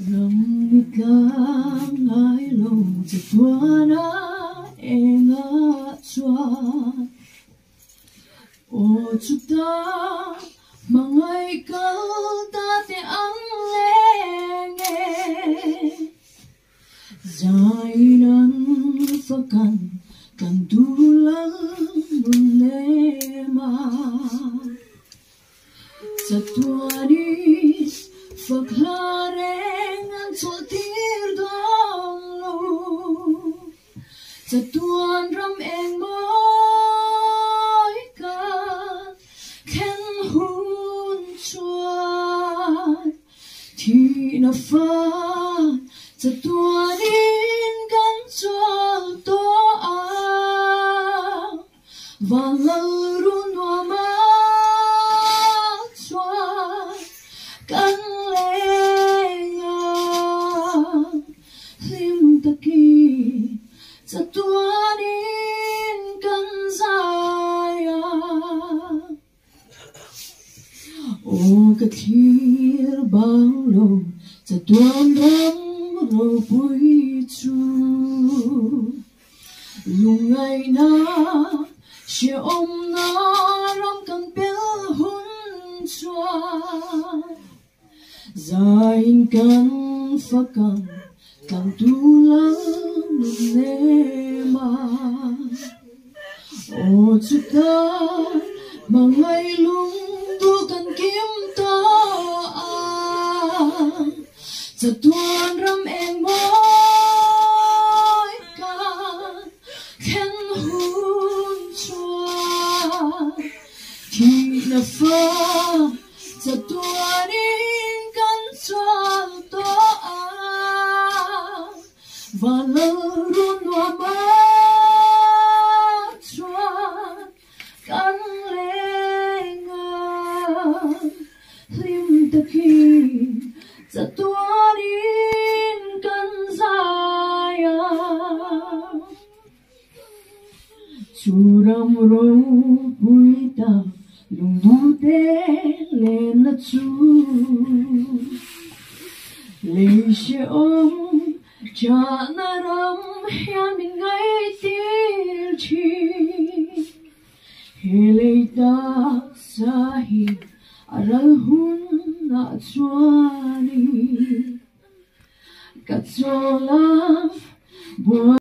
Rami ka ngay lòng sa tua na enga chua o chuta mga ikaw dati ang lenge zainan fakan kandulang munema sa tuanis faklareng soltir dolo sa tuan ram eng moi ka ken hun chuan thi na fa sa tuan in kan chol to a valal run wa ma chuan kan sa tuanin kan saya o kathir banglo sa tuan ram ro pui chu lungay na she om na ram kan pel hun chua zain kan fakang kan tulang nema o chuta mangay lungdu kan kim to a sa tuan ram eng moi ka ken hun chua thi na fa sa tuanin kan chol to a valarun wa ma chuan kan lenga lim takin sa tuanin kan saya churam ro puita lungdu te len na chu le she om cha na ram hian min ngai tir chi hele ta sahi aral hun na chuani ka chola